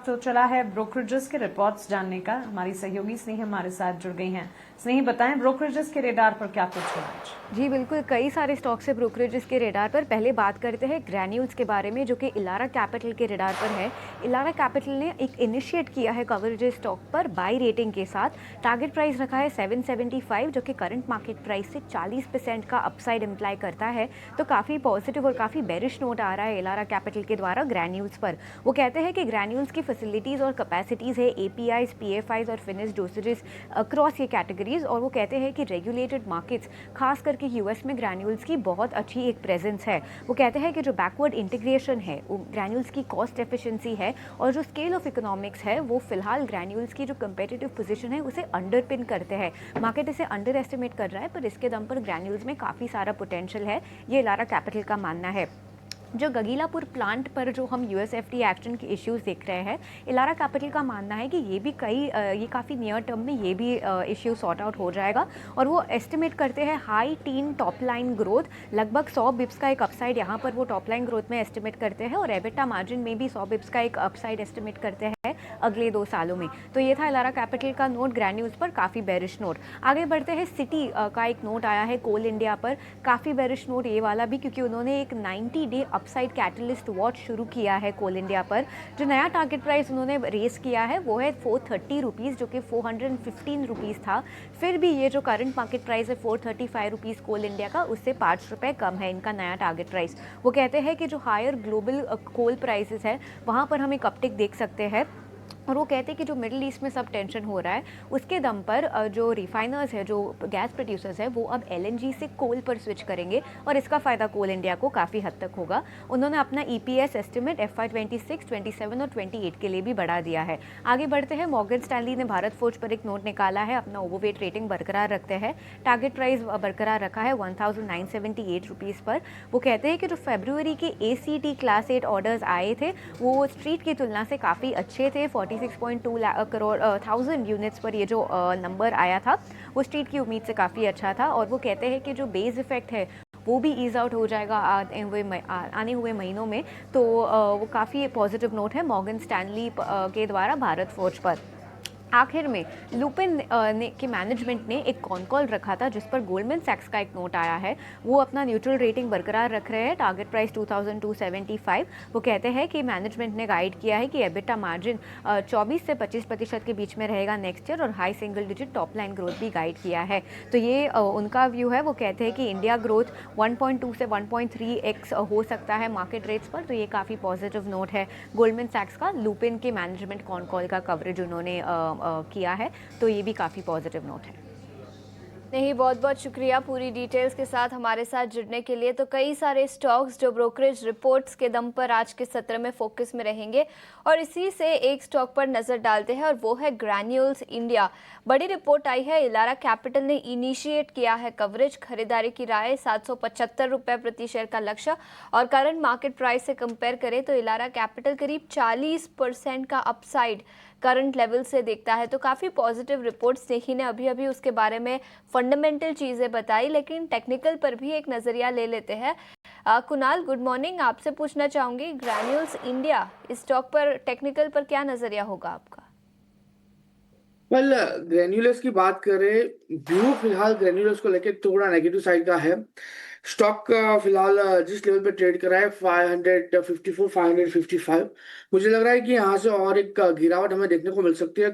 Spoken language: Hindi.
वक्त तो चला है ब्रोकरेजेस के रिपोर्ट्स जानने का। हमारी सहयोगी स्नेही हमारे साथ जुड़ गई हैं। स्नेही, बताएं ब्रोकरेजेस के रेडार पर क्या कुछ है आज? जी बिल्कुल, कई सारे स्टॉक्स है ब्रोकरेजेस के रेडार पर। पहले बात करते हैं ग्रैन्यूल्स के बारे में, जो कि इलारा कैपिटल के रेडार पर है। इलारा कैपिटल ने एक इनिशिएट किया है कवरेज स्टॉक पर बाई रेटिंग के साथ। टारगेट प्राइस रखा है 775, जो कि करंट मार्केट प्राइस से 40% का अपसाइड इम्प्लाई करता है। तो काफ़ी पॉजिटिव और काफ़ी बेरिश नोट आ रहा है इलारा कैपिटल के द्वारा ग्रैन्यूल्स पर। वो कहते हैं कि ग्रैन्यूल्स की फैसिलिटीज़ और कैपेसिटीज़ है एपीआईज, पीएफआईज और फिनिश डोसेजेस अक्रॉस ये कैटेगरीज। और वो कहते हैं कि रेगुलेटेड मार्केट्स खास करके यूएस में ग्रैन्यूल्स की बहुत अच्छी एक प्रेजेंस है। वो कहते हैं कि जो बैकवर्ड इंटीग्रेशन है, ग्रैन्यूल्स की कॉस्ट एफिशिएंसी है और जो स्केल ऑफ इकोनॉमिक्स है, वो फिलहाल ग्रैन्यूल्स की जो कंपेटिटिव पोजीशन है उसे अंडरपिन करते हैं। मार्केट इसे अंडर एस्टिमेट कर रहा है, पर इसके दम पर ग्रैन्यूल्स में काफ़ी सारा पोटेंशियल है, ये इलारा कैपिटल का मानना है। जो गगीलापुर प्लांट पर जो हम यूएसएफडी एक्शन के इश्यूज देख रहे हैं, इलारा कैपिटल का मानना है कि ये काफ़ी नियर टर्म में ये भी इश्यू सॉर्ट आउट हो जाएगा। और वो एस्टिमेट करते हैं high tin top line growth, लगभग 100 बिप्स का एक अपसाइड यहाँ पर वो टॉप लाइन ग्रोथ में एस्टिमेट करते हैं। और एबिटा मार्जिन में भी 100 बिप्स का एक अपसाइड एस्टिमेट करते हैं अगले 2 सालों में। तो ये था इलारा कैपिटल का नोट ग्रैन्यूल्स पर, काफ़ी बेरिश नोट। आगे बढ़ते हैं, सिटी का एक नोट आया है कोल इंडिया पर, काफ़ी बेरिश नोट ये वाला भी, क्योंकि उन्होंने एक 90 डे अपसाइड कैटलिस्ट वॉच शुरू किया है कोल इंडिया पर। जो नया टारगेट प्राइस उन्होंने रेस किया है वो है 430 रुपीज़, जो कि 415 रुपीज़ था। फिर भी ये जो करंट मार्केट प्राइस है 435 रुपीज़ कोल इंडिया का, उससे 5 रुपये कम है इनका नया टारगेट प्राइस। वो कहते हैं कि जो हायर ग्लोबल कोल प्राइसेस है वहाँ पर हम एक अपटिक देख सकते हैं। और वो कहते हैं कि जो मिडिल ईस्ट में सब टेंशन हो रहा है, उसके दम पर जो रिफाइनर्स है, जो गैस प्रोड्यूसर्स है, वो अब एलएनजी से कोल पर स्विच करेंगे और इसका फ़ायदा कोल इंडिया को काफ़ी हद तक होगा। उन्होंने अपना ईपीएस एस्टिमेट FY 26, 27 और 28 के लिए भी बढ़ा दिया है। आगे बढ़ते हैं, मॉर्गन स्टैनली ने भारत फोर्ज पर एक नोट निकाला है, अपना ओवरवेट रेटिंग बरकरार रखते हैं। टारगेट प्राइस बरकरार रखा है 1978 रुपीज़ पर। वो कहते हैं कि जो फरवरी के ACT क्लास 8 ऑर्डर्स आए थे वो स्ट्रीट की तुलना से काफ़ी अच्छे थे। 46.2 करोड़ 1000 यूनिट्स पर ये जो नंबर आया था वो स्ट्रीट की उम्मीद से काफ़ी अच्छा था। और वो कहते हैं कि जो बेस इफेक्ट है वो भी ईज आउट हो जाएगा आने हुए महीनों में। तो वो काफ़ी पॉजिटिव नोट है मॉर्गन स्टैनली के द्वारा भारत फोर्ज पर। आखिर में लुपिन के मैनेजमेंट ने एक कॉन कॉल रखा था जिस पर गोल्डमैन सैक्स का एक नोट आया है। वो अपना न्यूट्रल रेटिंग बरकरार रख रहे हैं, टारगेट प्राइस 2275। वो कहते हैं कि मैनेजमेंट ने गाइड किया है कि एबिटा मार्जिन 24 से 25% के बीच में रहेगा नेक्स्ट ईयर, और high single digit top line growth भी गाइड किया है। तो ये उनका व्यू है। वो कहते हैं कि इंडिया ग्रोथ 1.2 से 1.3x हो सकता है मार्केट रेट्स पर। तो ये काफ़ी पॉजिटिव नोट है गोल्डमैन सैक्स का, लुपिन के मैनेजमेंट कॉन कॉल का कवरेज उन्होंने किया है। तो ये भी काफ़ी पॉजिटिव नोट है। नहीं, बहुत बहुत शुक्रिया पूरी डिटेल्स के साथ हमारे साथ जुड़ने के लिए। तो कई सारे स्टॉक्स जो ब्रोकरेज रिपोर्ट्स के दम पर आज के सत्र में फोकस में रहेंगे, और इसी से एक स्टॉक पर नज़र डालते हैं और वो है ग्रैन्यूल्स इंडिया। बड़ी रिपोर्ट आई है, इलारा कैपिटल ने इनिशिएट किया है कवरेज। खरीदारी की राय 775 रुपये प्रति शेयर का लक्ष्य, और करंट मार्केट प्राइस से कंपेयर करें तो इलारा कैपिटल करीब 40% का अपसाइड करंट लेवल से देखता है। तो काफ़ी पॉजिटिव रिपोर्ट्स देखी ने अभी अभी उसके बारे में फंडामेंटल चीज़ें बताई, लेकिन टेक्निकल पर भी एक नज़रिया ले लेते हैं। Kunal, good morning. आपसे पूछना चाहूँगी, ग्रैन्यूल्स इंडिया इस स्टॉक पर टेक्निकल पर क्या नज़रिया होगा आपका? वेल, ग्रेन्यूलस की बात करें, व्यू फिलहाल ग्रेन्यूलस को लेकर थोड़ा नेगेटिव साइड का है। स्टॉक फिलहाल जिस लेवल पे ट्रेड कर रहा है 554 555, मुझे लग रहा है कि यहाँ से और एक गिरावट हमें देखने को मिल सकती है।